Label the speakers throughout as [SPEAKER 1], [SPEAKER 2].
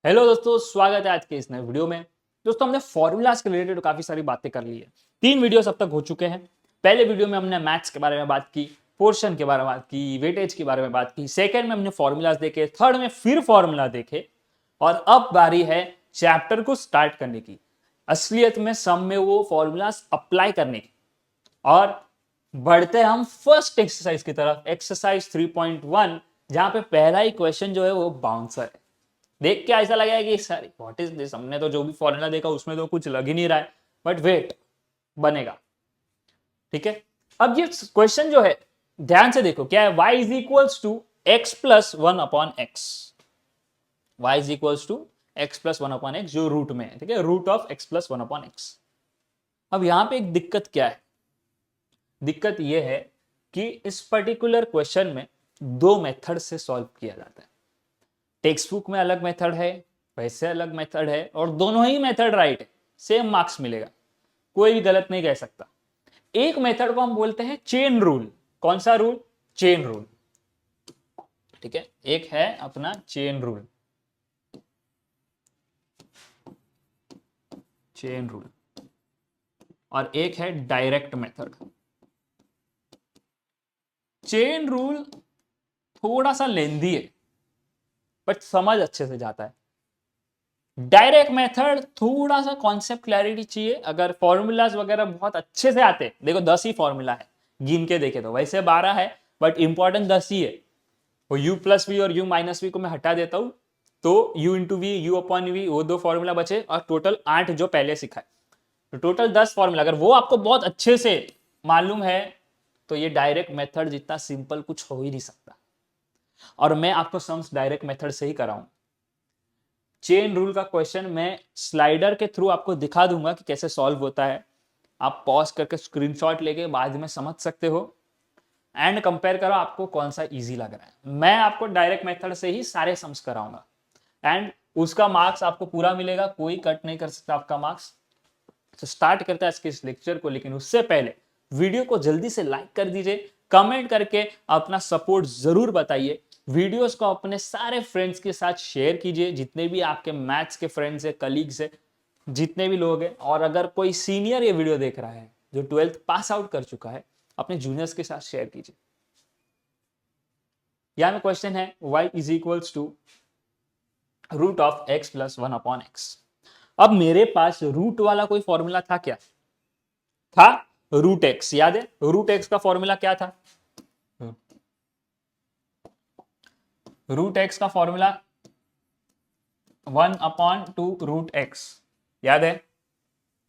[SPEAKER 1] Hello दोस्तों, स्वागत है आज के इस नए वीडियो में। दोस्तों, हमने फॉर्मूलाज के रिलेटेड काफी सारी बातें कर ली है। 3 वीडियोस अब तक हो चुके हैं। पहले वीडियो में हमने मैथ्स के बारे में बात की, पोर्शन के बारे में बात की, वेटेज के बारे में बात की। सेकंड में हमने फॉर्मूलाज देखे, थर्ड में फिर फॉर्मूला देखे, और अब बारी है चैप्टर को स्टार्ट करने की, असलियत में सम में वो फॉर्मूलाज अप्लाई करने की। और बढ़ते हम फर्स्ट एक्सरसाइज की तरफ, एक्सरसाइज 3.1, जहां पे पहला ही क्वेश्चन जो है वो बाउंसर है। देख के ऐसा लगा कि सर व्हाट इज दिस, हमने तो जो भी फॉर्मूला देखा उसमें तो कुछ लग ही नहीं रहा है, बट वेट, बनेगा। ठीक है, अब ये क्वेश्चन जो है ध्यान से देखो, क्या है, y is equals to x plus one upon x. Y is equals to x plus one upon x, जो रूट में है। ठीक है, root of x plus one upon x. अब यहां पे एक दिक्कत क्या है, दिक्कत यह है कि इस पर्टिकुलर क्वेश्चन में दो मेथड से सॉल्व किया जाता है। टेक्स्ट बुक में अलग मेथड है, वैसे अलग मेथड है, और दोनों ही मेथड राइट है, सेम मार्क्स मिलेगा, कोई भी गलत नहीं कह सकता। एक मेथड को हम बोलते हैं चेन रूल। कौन सा रूल? Chain rule. ठीक है, एक है अपना चेन रूल, चेन रूल, और एक है डायरेक्ट मेथड। चेन रूल थोड़ा सा लेंदी है, बट समझ अच्छे से जाता है। डायरेक्ट मेथड थोड़ा सा कॉन्सेप्ट क्लैरिटी चाहिए। अगर फॉर्मूलाज वगैरह बहुत अच्छे से आते, देखो 10 ही फॉर्मूला है, गिन के देखे तो वैसे 12 है, बट इंपॉर्टेंट 10 ही है। वो u प्लस वी और u माइनस वी को मैं हटा देता हूं, तो u into v, u upon v, वो दो फॉर्मूला बचे, और टोटल 8 जो पहले सिखाए, तो टोटल 10 फॉर्मूला। अगर वो आपको बहुत अच्छे से मालूम है तो ये डायरेक्ट मेथड जितना सिंपल कुछ हो ही नहीं सकता। और मैं आपको सम्स डायरेक्ट मेथड से ही कराऊं। चेन रूल का क्वेश्चन मैं स्लाइडर के थ्रू आपको दिखा दूंगा कि कैसे सॉल्व होता है। आप पॉज करके स्क्रीनशॉट लेके बाद में समझ सकते हो, एंड कंपेयर करो आपको कौन सा इजी लग रहा है। मैं आपको डायरेक्ट मेथड से ही सारे सम्स कराऊंगा, एंड उसका मार्क्स आपको पूरा मिलेगा, कोई कट नहीं कर सकता आपका मार्क्स। तो स्टार्ट करता है इसके इस लेक्चर को, लेकिन उससे पहले वीडियो को जल्दी से लाइक कर दीजिए, कमेंट करके अपना सपोर्ट जरूर बताइए। वीडियोस को अपने सारे फ्रेंड्स के साथ शेयर कीजिए, जितने भी आपके मैथ्स के फ्रेंड्स है, कलीग्स है, जितने भी लोग हैं। और अगर कोई सीनियर ये वीडियो देख रहा है जो 12th पास आउट कर चुका है, अपने जूनियर्स के साथ शेयर कीजिए। यहां में क्वेश्चन है y is equals to root of x plus one upon x. अब मेरे पास रूट वाला कोई फॉर्मूला था क्या? था रूट एक्स। याद है रूट एक्स का फॉर्मूला क्या था? रूट एक्स का फॉर्मूला 1/2 रूट एक्स। याद है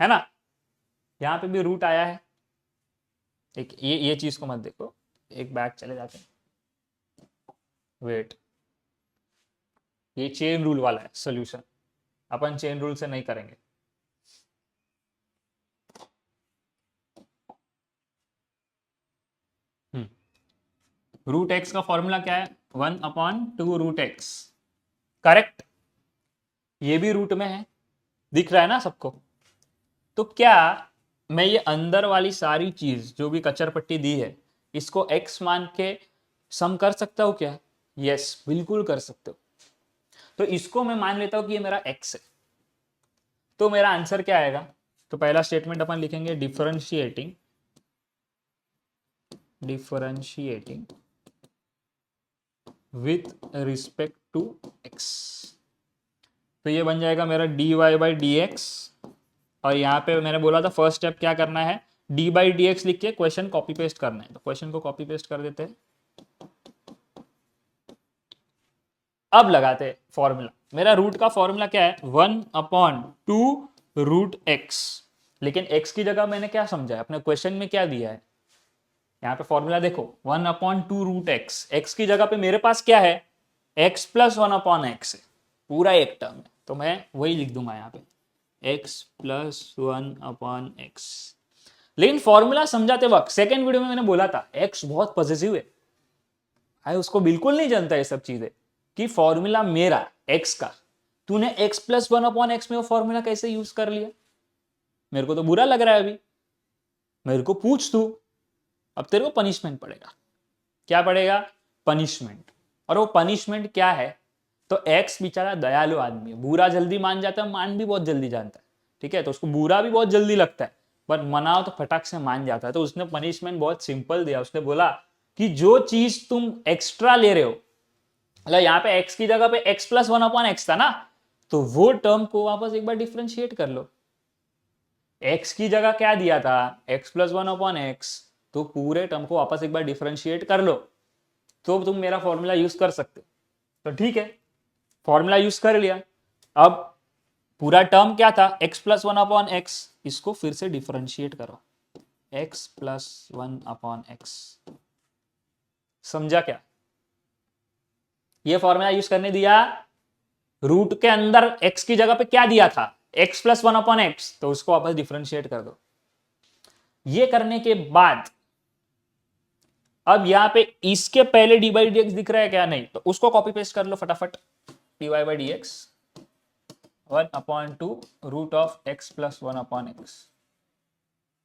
[SPEAKER 1] ना? यहां पे भी रूट आया है। एक ये चीज को मत देखो, एक बैक चले जाते हैं। वेट, ये चेन रूल वाला है सोल्यूशन, अपन चेन रूल से नहीं करेंगे। रूट एक्स का फॉर्मूला क्या है? 1/2 रूट एक्स। करेक्ट, ये भी रूट में है, दिख रहा है ना सबको? तो क्या मैं ये अंदर वाली सारी चीज जो भी कचर पट्टी दी है, इसको x मान के सम कर सकता हूं क्या? यस, बिल्कुल कर सकते हो। तो इसको मैं मान लेता हूं कि ये मेरा x है, तो मेरा आंसर क्या आएगा? तो पहला स्टेटमेंट अपन लिखेंगे differentiating, differentiating with respect to x। तो ये बन जाएगा मेरा dy बाई डी एक्स। और यहाँ पे मैंने बोला था फर्स्ट स्टेप क्या करना है, डी बाई डी एक्स लिख के क्वेश्चन कॉपी पेस्ट करना है। तो क्वेश्चन को कॉपी पेस्ट कर देते हैं। अब लगाते हैं फॉर्मूला। मेरा रूट का फॉर्मूला क्या है? 1/2 रूट एक्स। लेकिन एक्स की जगह मैंने क्या समझा है, अपने क्वेश्चन में क्या दिया है? यहाँ पे फॉर्मूला देखो, 1/2 रूट एक्स। एक्स की जगह पे मेरे पास क्या है? एक्स प्लस 1/x है, पूरा एक टर्म है, तो मैं वही लिख दूंगा यहाँ पे, एक्स प्लस 1/x। लेकिन फॉर्मूला समझाते वक्त सेकेंड वीडियो में मैंने बोला था एक्स बहुत पॉजिटिव है, भाई उसको बिल्कुल नहीं जानता ये सब चीजें, कि फॉर्मूला मेरा एक्स का, तूने एक्स प्लस 1/x में वो फॉर्मूला कैसे यूज कर लिया? मेरे को तो बुरा लग रहा है अभी, मेरे को पूछ तू। अब तेरे को पनिशमेंट पड़ेगा। क्या पड़ेगा? पनिशमेंट। और वो पनिशमेंट क्या है? तो एक्स बेचारा दयालु आदमी है, बुरा जल्दी मान जाता है, मान भी बहुत जल्दी जानता है, ठीक है, तो उसको बुरा भी बहुत जल्दी लगता है, पर मनाओ तो फटाक से मान जाता है। तो उसने पनिशमेंट बहुत सिंपल दिया, उसने बोला कि जो चीज तुम एक्स्ट्रा ले रहे हो, मतलब यहाँ पे x की जगह पे x plus one upon x था ना, तो वो टर्म को वापस एक बार डिफ्रेंशिएट कर लो। x की जगह क्या दिया था, x plus one upon x, तो पूरे टर्म को वापस एक बार डिफ्रेंशिएट कर लो, तो तुम मेरा फॉर्मूला यूज कर सकते हो। तो ठीक है, फॉर्मूला यूज कर लिया। अब पूरा टर्म क्या था, x plus one upon x, इसको फिर से डिफरेंशिएट करो, x plus one upon x. समझा क्या? ये फॉर्मूला यूज करने दिया, रूट के अंदर x की जगह पे क्या दिया था, x plus one upon x, तो उसको वापस डिफरेंशिएट कर दो। ये करने के बाद अब यहां पे इसके पहले डी बाई डी एक्स दिख रहा है क्या, नहीं, तो उसको कॉपी पेस्ट कर लो फटाफट, d y by d x one upon two root of x plus one upon x,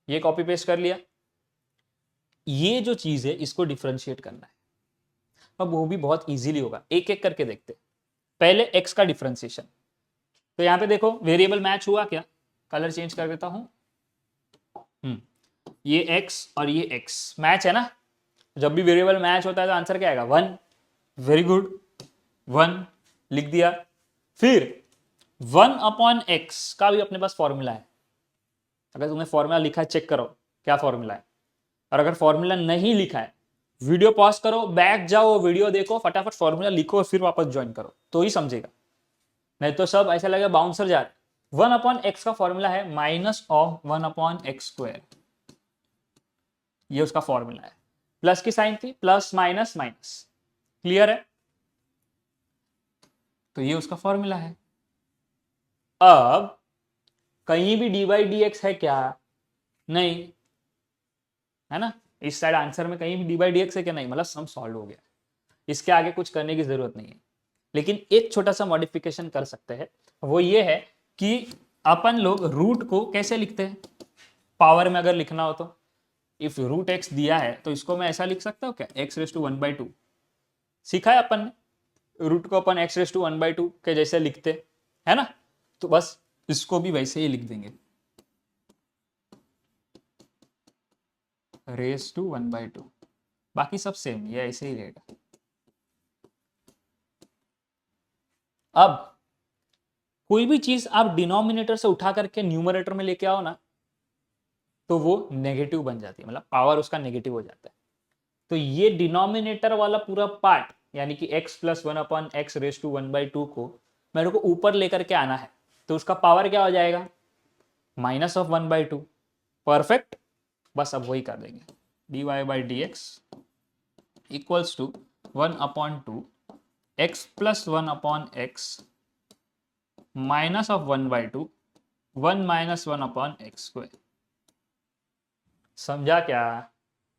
[SPEAKER 1] ये कॉपी पेस्ट कर लिया। ये जो चीज है इसको डिफरेंशिएट करना है, अब वो भी बहुत इजीली होगा, एक एक करके देखते। पहले x का डिफरेंशिएशन, तो यहां पे देखो वेरिएबल मैच हुआ क्या, कलर चेंज कर देता हूं, ये x और ये x मैच है ना, जब भी वेरिएबल मैच होता है तो आंसर क्या आएगा, 1। वेरी गुड, 1 लिख दिया। फिर 1 अपॉन एक्स का भी अपने पास फॉर्मूला है, अगर तुमने फॉर्मूला लिखा है चेक करो क्या फॉर्मूला है, और अगर फॉर्मूला नहीं लिखा है वीडियो पॉज करो, बैक जाओ, वीडियो देखो, फटाफट फॉर्मूला लिखो और फिर वापस ज्वाइन करो तो ही समझेगा, नहीं तो सब ऐसा लगेगा बाउंसर जा रहे। 1 अपॉन एक्स का फॉर्मूला है minus of 1 upon x square, ये उसका फॉर्मूला है, प्लस की साइन थी, प्लस माइनस माइनस, क्लियर है, तो ये उसका फॉर्मूला है। अब कहीं भी डी बाई डी एक्स है क्या, नहीं है ना, इस साइड आंसर में कहीं भी डी बाई डी एक्स है क्या, नहीं, मतलब सम सॉल्व हो गया, इसके आगे कुछ करने की जरूरत नहीं है। लेकिन एक छोटा सा मॉडिफिकेशन कर सकते हैं, वो ये है कि अपन लोग रूट को कैसे लिखते हैं, पावर में अगर लिखना हो तो, इफ रूट एक्स दिया है तो इसको मैं ऐसा लिख सकता हूँ क्या, x raise to one by two, सीखा है अपन ने, रूट को अपन x raise to one by two के जैसे लिखते है ना, तो बस इसको भी वैसे ही लिख देंगे, raise to one by two, बाकी सब सेम, ये ऐसे ही रहेगा। अब कोई भी चीज आप डिनोमिनेटर से उठा करके न्यूमरेटर में लेके आओ ना, तो वो नेगेटिव बन जाती है, मतलब पावर उसका नेगेटिव हो जाता है। तो ये डिनोमिनेटर वाला पूरा पार्ट, यानी कि x plus one upon x raise to one by two को मेरे को ऊपर लेकर के आना है, तो उसका पावर क्या हो जाएगा, minus of one by two, perfect, बस अब वही कर देंगे, d y by d x equals to one upon two x plus one upon x minus of one by two, one minus one upon x square. समझा क्या,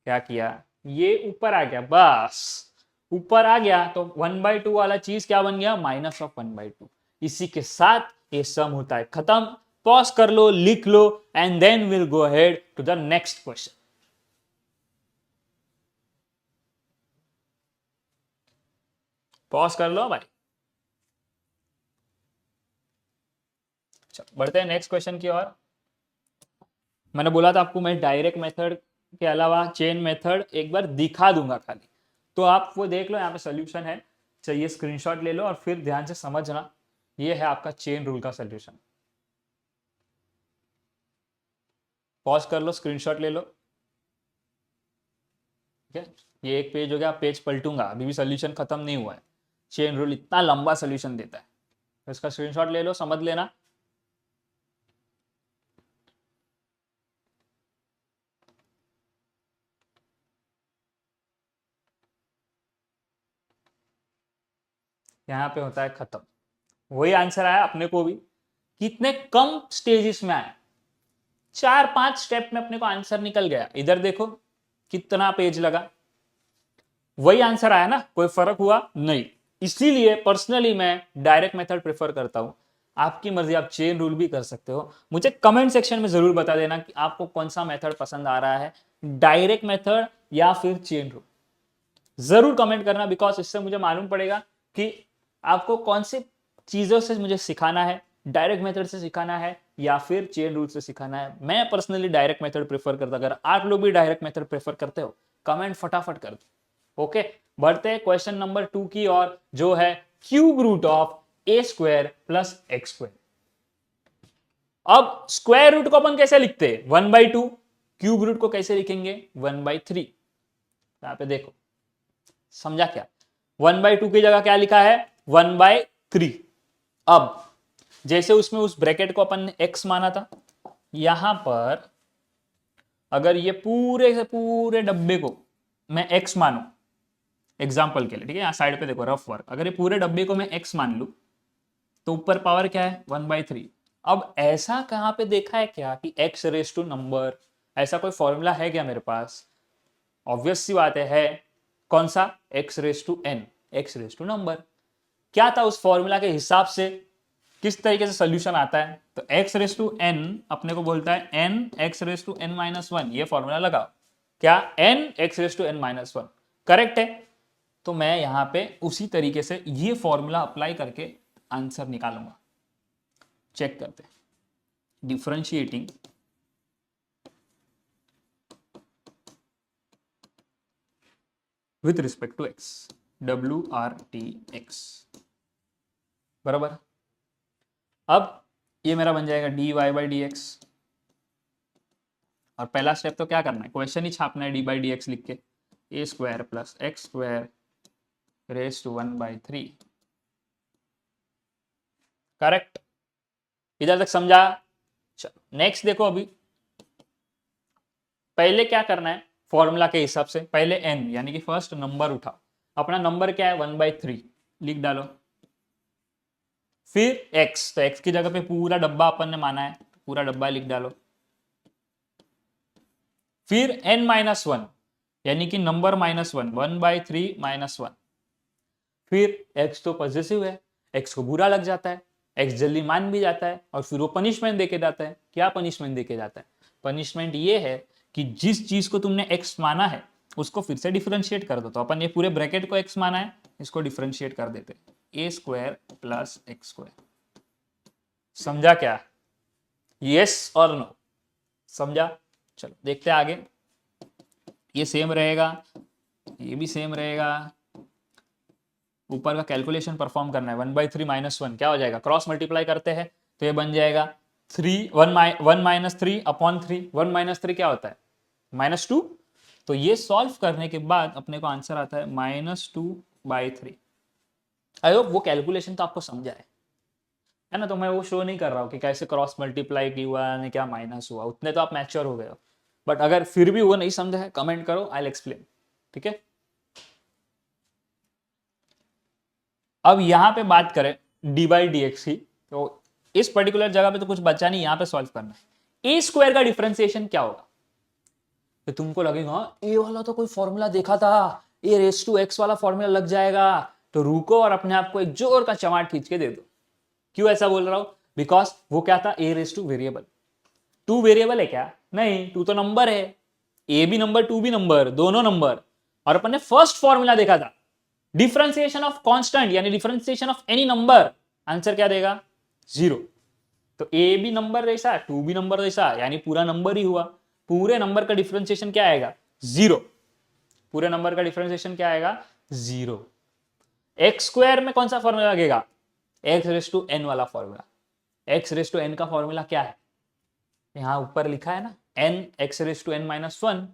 [SPEAKER 1] क्या किया, ये ऊपर आ गया, बस ऊपर आ गया तो वन बाई टू वाला चीज क्या बन गया, minus of one by to. इसी के साथ ये सम होता है खत्म, पॉज कर लो, लिख लो, and then will go ahead to the next question. Pause कर लो भाई, बढ़ते हैं नेक्स्ट क्वेश्चन की ओर। मैंने बोला था आपको मैं डायरेक्ट मेथड के अलावा चेन मेथड एक बार दिखा दूंगा खाली, तो आप वो देख लो, यहाँ पे सोल्यूशन है, चाहिए स्क्रीनशॉट ले लो और फिर ध्यान से समझना, ये है आपका चेन रूल का सोल्यूशन। पॉज कर लो, स्क्रीनशॉट ले लो, ठीक है, ये एक पेज हो गया, पेज पलटूंगा, अभी भी सोल्यूशन खत्म नहीं हुआ है, चेन रूल इतना लंबा सोल्यूशन देता है, तो इसका स्क्रीनशॉट ले लो, समझ लेना। यहाँ पे होता है खत्म, वही आंसर आया अपने को भी, कितने कम स्टेजेस में आया, 4-5 स्टेप में अपने को आंसर निकल गया। इधर देखो कितना पेज लगा, वही आंसर आया ना, कोई फर्क हुआ नहीं। इसीलिए पर्सनली मैं डायरेक्ट मेथड प्रेफर करता हूं, आपकी मर्जी, आप चेन रूल भी कर सकते हो। मुझे कमेंट सेक्शन में जरूर बता देना कि आपको कौन सा मेथड पसंद आ रहा है, डायरेक्ट मेथड या फिर चेन रूल, जरूर कमेंट करना, बिकॉज इससे मुझे मालूम पड़ेगा कि आपको कौन से चीजों से मुझे सिखाना है, डायरेक्ट मेथड से सिखाना है या फिर चेन रूल से सिखाना है। मैं पर्सनली डायरेक्ट मेथड प्रेफर करता, अगर आप लोग भी डायरेक्ट मेथड प्रेफर करते हो कमेंट फटाफट कर दो। ओके, बढ़ते हैं क्वेश्चन नंबर 2 की और, जो है cube root of a square plus x square. अब स्क्वायर रूट को अपन कैसे लिखते हैं, 1/2। क्यूब रूट को कैसे लिखेंगे, 1/3। यहां पे देखो, समझा क्या, 1/2 की जगह क्या लिखा है, 1/3। अब जैसे उसमें उस ब्रैकेट को अपन ने x माना था, यहां पर अगर ये पूरे से पूरे डब्बे को मैं x मानू एग्जाम्पल के लिए, ठीक है, यहां साइड पे देखो रफ वर्क, अगर ये पूरे डब्बे को मैं x मान लू तो ऊपर पावर क्या है, 1/3। अब ऐसा कहां पे देखा है क्या कि x रेज टू नंबर, ऐसा कोई फॉर्मूला है क्या मेरे पास, ऑब्वियस सी बात है कौन सा, x raise to n, x raise to number. क्या था उस फॉर्मूला के हिसाब से किस तरीके से सोल्यूशन आता है, तो x रेज टू n अपने को बोलता है n x raise to n minus 1, ये फॉर्मूला लगाओ, क्या n x raise to n minus 1, correct है। तो मैं यहां पे उसी तरीके से ये फॉर्मूला अप्लाई करके आंसर निकालूंगा। चेक करते, differentiating with respect to x, WRTX, बराबर। अब ये मेरा बन जाएगा dy/dx, और पहला स्टेप तो क्या करना है, क्वेश्चन ही छापना है d/dx लिख के, a square plus x square raise to 1/3, correct. इधर तक समझा। नेक्स्ट देखो, अभी पहले क्या करना है, फॉर्मूला के हिसाब से पहले n यानी कि फर्स्ट नंबर उठाओ, अपना नंबर क्या है 1/3 लिख डालो, फिर x, तो x की जगह पे पूरा डब्बा अपन ने माना है, पूरा डब्बा लिख डालो, फिर n-1 यानी कि नंबर -1, 1/3 -1, फिर x तो पॉजिटिव है, x को बुरा लग जाता है, x जल्दी मान भी जाता है, और फिर वो पनिशमेंट देके जाता है। क्या पनिशमेंट देके जाता है, पनिशमेंट ये है कि जिस चीज को तुमने x माना है उसको फिर से डिफरेंशिएट कर दो। तो अपन ये पूरे ब्रैकेट को x माना है, इसको डिफरेंशिएट कर देते, ए स्क्वायर प्लस एक्स स्क्वायर। समझा क्या, यस और नो, समझा। चलो देखते हैं आगे, ये सेम रहेगा, ये भी सेम रहेगा, ऊपर का कैलकुलेशन परफॉर्म करना है, 1/3 -1 क्या हो जाएगा, क्रॉस मल्टीप्लाई करते हैं तो ये बन जाएगा 1 - 3 / 3, 1 - 3 क्या होता है, -2। तो ये सॉल्व करने के बाद अपने को आंसर आता है -2/3। आई होप वो कैलकुलेशन तो आपको समझा है ना, तो मैं वो शो नहीं कर रहा हूँ कि कैसे क्रॉस मल्टीप्लाई की हुआ यानी क्या माइनस हुआ, उतने तो आप मैच्योर हो गए हो। बट अगर फिर भी वो नहीं समझा है कमेंट करो, आई विल एक्सप्लेन, ठीक है। अब यहां पे बात करें d/dx की, तो इस पर्टिकुलर जगह पे तो कुछ बचा नहीं, यहां पे सॉल्व करना है। ए स्क्वायर का डिफरेंशिएशन क्या होगा, तो तुमको लगेगा ए वाला तो कोई फॉर्मूला देखा था, ए रेस टू एक्स वाला फॉर्मूला लग जाएगा, तो रुको और अपने आप को एक जोर का चमाट खींच के दे दो। क्यों ऐसा बोल रहा हूं, बिकॉज वो क्या था, a raise to variable, two variable है क्या, नहीं, टू तो नंबर है, ए भी नंबर टू भी नंबर, दोनों नंबर। और अपन ने फर्स्ट फॉर्मूला देखा था, डिफरेंशिएशन ऑफ कांस्टेंट यानी differentiation of any number, answer क्या देगा, 0। तो ए भी नंबर जैसा, टू भी नंबर जैसा, यानी पूरा नंबर ही हुआ, पूरे नंबर का डिफरेंशिएशन क्या आएगा, 0। पूरे नंबर का डिफरेंशिएशन क्या आएगा, 0। एक्स स्क्वायर में कौन सा फॉर्मूला लगेगा, एक्स रेस टू एन वाला formula. X raise to n का फॉर्मूला क्या है, यहां ऊपर लिखा है ना, n x raise to n -1।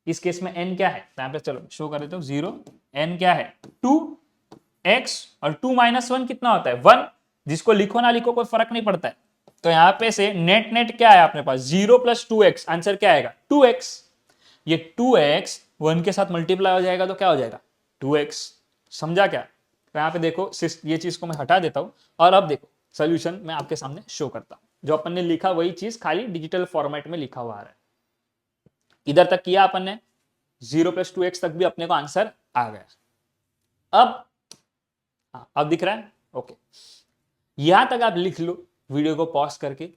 [SPEAKER 1] इस केस में n क्या है, तो यहां पे चलो शो कर देता हूं 0, n क्या है 2x, और 2 - 1 कितना होता है 1, जिसको लिखो ना लिखो कोई फर्क नहीं पड़ता है। तो यहां पे से नेट नेट क्या है अपने पास, 0 + 2x, आंसर क्या आएगा 2x। ये 2x 1 के साथ मल्टीप्लाई हो जाएगा तो क्या हो जाएगा 2x। समझा क्या, तो यहां पे देखो ये चीज को मैं हटा देता हूं, और अब देखो सोल्यूशन मैं आपके सामने शो करता हूं, जो अपन ने लिखा वही चीज खाली डिजिटल फॉर्मेट में लिखा हुआ आ रहा है। इधर तक किया अपन ने, 0 + 2x तक भी अपने को आंसर आ गया। अब हाँ, अब दिख रहा है, ओके। यहां तक आप लिख लो वीडियो को पॉज करके।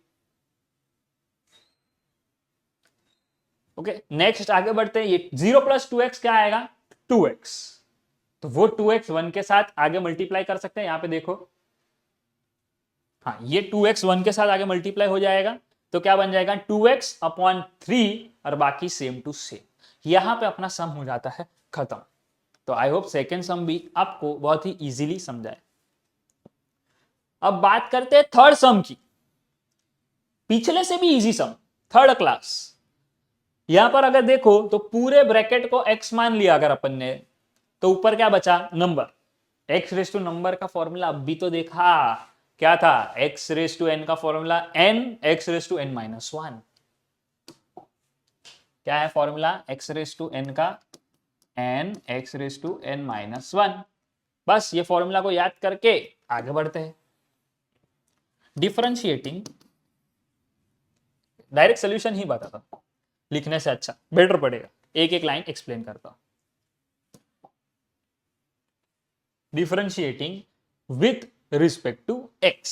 [SPEAKER 1] ओके, नेक्स्ट आगे बढ़ते हैं, ये 0 + 2x क्या आएगा 2x। तो वो 2x 1 के साथ आगे मल्टीप्लाई कर सकते हैं। यहां पे देखो, हाँ, ये 2x 1 के साथ आगे मल्टीप्लाई हो जाएगा, तो क्या बन जाएगा 2x अपॉन 3 और बाकी सेम टू सेम। यहां पे अपना सम हो जाता है खत्म। तो आई होप सेकेंड सम भी आपको बहुत ही इजीली समझाए। अब बात करते हैं थर्ड सम की, पिछले से भी इजी सम, थर्ड क्लास। यहां पर अगर देखो तो पूरे ब्रैकेट को x मान लिया अगर अपन ने, तो ऊपर क्या बचा, number. x raise to number का फॉर्मूला अब भी तो देखा, क्या था, x रेस टू n का formula n x raise to n minus 1। क्या है formula x raise to n का, n x raise to n minus 1। बस ये फॉर्मूला को याद करके आगे बढ़ते हैं। डिफरेंशिएटिंग, डायरेक्ट सोल्यूशन ही बताता हूं, लिखने से अच्छा बेटर पड़ेगा, एक एक लाइन एक्सप्लेन करता हूं। Differentiating with respect to x,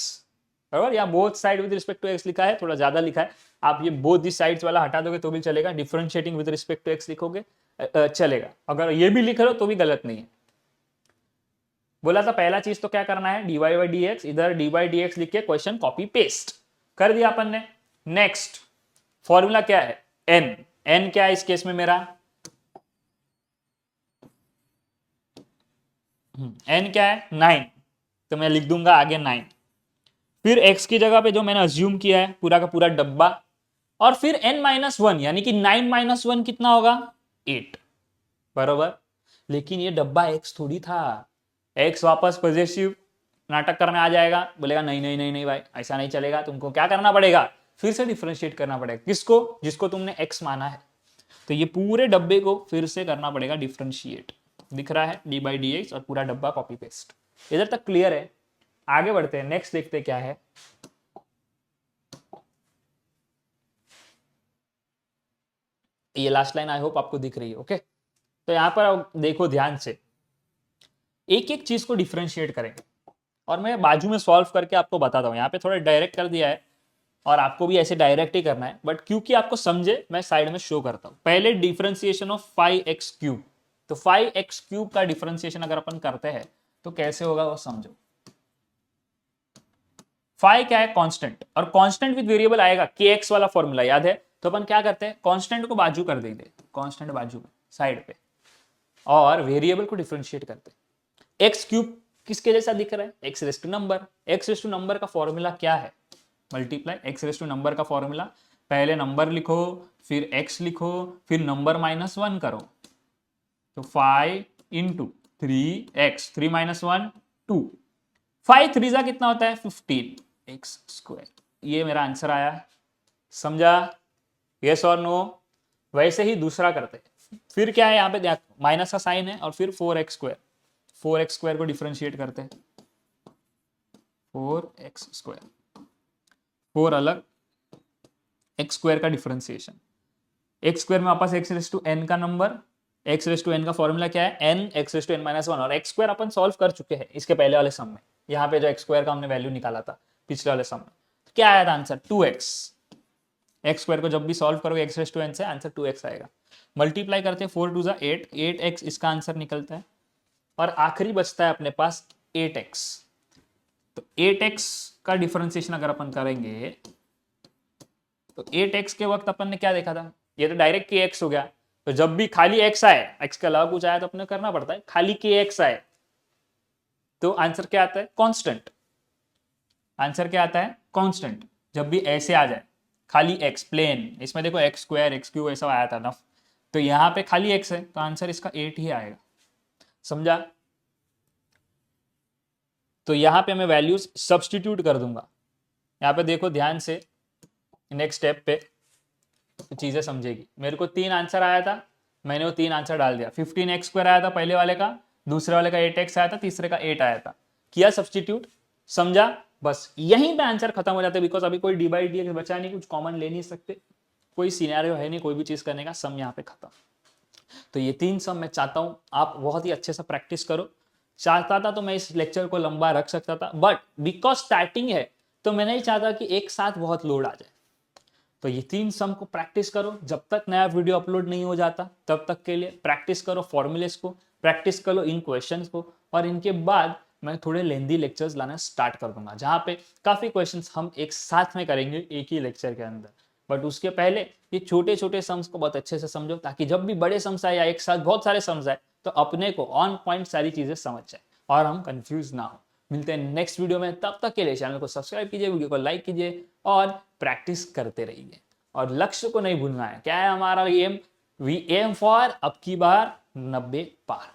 [SPEAKER 1] बराबर, या both side with respect to x लिखा है, थोड़ा ज्यादा लिखा है, आप ये बोथ दिस साइड्स वाला हटा दोगे तो भी चलेगा, differentiating with respect to x लिखोगे चलेगा, अगर ये भी लिख रहे हो तो भी गलत नहीं है। बोला था पहला चीज तो क्या करना है, dy बाई डी एक्स, इधर dy बाई डी एक्स लिख के क्वेश्चन कॉपी पेस्ट कर दिया अपन ने। नेक्स्ट फॉर्मूला क्या है, n, n क्या है इस केस में मेरा, n क्या है 9, तो मैं लिख दूंगा आगे 9, फिर x की जगह पे जो मैंने अज्यूम किया है पूरा का पूरा डब्बा, और फिर n माइनस 1 यानी कि 9 माइनस 1 कितना होगा 8, बरोबर। लेकिन ये डब्बा x थोड़ी था, x वापस पॉजिटिव नाटक करने आ जाएगा, बोलेगा नहीं नहीं नहीं नहीं भाई ऐसा नहीं चलेगा, तुमको क्या करना पड़ेगा, फिर से डिफरेंशिएट करना पड़ेगा, किसको, जिसको तुमने x माना है। तो ये पूरे डब्बे को फिर से करना पड़ेगा डिफरेंशिएट, दिख रहा है डी बाई डी एक्स, और पूरा डब्बा कॉपी पेस्ट। इधर तक क्लियर है, आगे बढ़ते हैं, नेक्स्ट देखते हैं क्या है। ये लास्ट लाइन आई होप आपको दिख रही है, ओके। तो यहां पर देखो ध्यान से, एक एक चीज को डिफरेंशिएट करेंगे, और मैं बाजू में सॉल्व करके आपको बताता हूं। यहाँ पे थोड़ा डायरेक्ट कर दिया है, और आपको भी ऐसे डायरेक्ट ही करना है, बट क्योंकि आपको समझे मैं साइड में शो करता हूं। पहले डिफरेंशिएशन ऑफ 5x क्यूब, तो 5x क्यूब का डिफरेंशिएशन अगर अपन करते हैं तो कैसे होगा वो समझो। 5 क्या है, कांस्टेंट, और कांस्टेंट विद वेरिएबल आएगा, kx वाला फॉर्मूला याद है, तो अपन क्या करते हैं, कांस्टेंट को बाजू कर देंगे, कांस्टेंट बाजू में साइड पे, और वेरिएबल को डिफरेंशिएट करते हैं। एक्स क्यूब किसके जैसा दिख रहा है, x raise to number. X raise to number का फॉर्मूला क्या है, multiply x raise to number का फॉर्मूला, पहले नंबर लिखो, फिर एक्स लिखो, फिर नंबर माइनस 1 करो, तो 5 इंटू 3x, 3 माइनस 1 2, 5 3 जा कितना होता है 15 एक्स स्क्वायर। ये मेरा आंसर आया, समझा, यस और नो। वैसे ही दूसरा करते हैं, फिर क्या है यहाँ पे देख, माइनस का साइन है, और फिर 4x स्क्वायर, 4x स्क्वायर को डिफरेंशिएट करते हैं, 4x स्क्वायर, 4 अलग, x स्क्वायर का डिफरेंशिएशन, x स्क्वायर में वापस x रेस टू n का number, x raise to n का फॉर्मूला क्या है, n x raise to n minus 1, और x स्क्वायर अपन सॉल्व कर चुके हैं इसके पहले वाले सम में, यहाँ पे जो x स्क्वायर का हमने वैल्यू निकाला था पिछले वाले सम में, तो क्या आया था आंसर 2x। x स्क्वायर को जब भी सॉल्व करोगे x रेस टू n से आंसर 2x आएगा। मल्टीप्लाई करते हैं 4 2 8, 8x इसका आंसर निकलता है, और आखिरी बचता है अपने पास 8x। तो 8x का डिफरेंशिएशन अगर अपन करेंगे तो 8x के वक्त अपन ने क्या देखा था, ये तो डायरेक्ट kx हो गया, तो जब भी खाली x आए, x के अलावा कुछ आया तो अपने करना पड़ता है, खाली kx आए तो आंसर क्या आता है, कांस्टेंट। आंसर क्या आता है, कांस्टेंट। जब भी ऐसे आ जाए खाली x प्लेन, इसमें देखो x स्क्वायर x क्यूब ऐसा आया था ना, तो यहाँ पे खाली x है तो आंसर इसका 8 ही आएगा, समझा। तो यहाँ पे मैं वैल्यूज सब्स्टिट्यूट कर दूंगा। यहाँ पे देखो ध्यान से, नेक्स्ट स्टेप पे तो चीजें समझेगी। मेरे को 3 आंसर आया था, मैंने वो 3 आंसर डाल दिया। 15x स्क्वायर आया था पहले वाले का, दूसरे वाले का 8x आया था, तीसरे का 8 आया था, किया सब्स्टिट्यूट, समझा। बस यहीं पे आंसर खत्म हो जाते, बिकॉज अभी कोई डी बाई डी एक्स बचा नहीं, कुछ कॉमन ले नहीं सकते, कोई सिनेरियो है नहीं कोई भी चीज करने का, सम यहाँ पे खत्म। तो ये 3 सम मैं चाहता हूँ आप बहुत ही अच्छे से प्रैक्टिस करो। चाहता था तो मैं इस लेक्चर को लंबा रख सकता था, बट बिकॉज स्टार्टिंग है तो मैं नहीं चाहता कि एक साथ बहुत लोड आ जाए। तो ये 3 सम को प्रैक्टिस करो, जब तक नया वीडियो अपलोड नहीं हो जाता तब तक के लिए प्रैक्टिस करो फॉर्मूलेस को, प्रैक्टिस कर लो इन क्वेश्चंस को, और इनके बाद मैं थोड़े लेंदी लेक्चर्स लाना स्टार्ट कर दूंगा जहाँ पे काफ़ी क्वेश्चंस हम एक साथ में करेंगे एक ही लेक्चर के अंदर। बट उसके पहले ये छोटे छोटे सम्स को बहुत अच्छे से समझो, ताकि जब भी बड़े सम्स आए या एक साथ बहुत सारे सम्स आए तो अपने को ऑन पॉइंट सारी चीज़ें समझ जाए और हम कंफ्यूज ना हो। मिलते हैं नेक्स्ट वीडियो में, तब तक के लिए चैनल को सब्सक्राइब कीजिए, वीडियो को लाइक कीजिए और प्रैक्टिस करते रहिए। और लक्ष्य को नहीं भूलना है, क्या है हमारा एम? वी एम फॉर अब की बार 90 पार।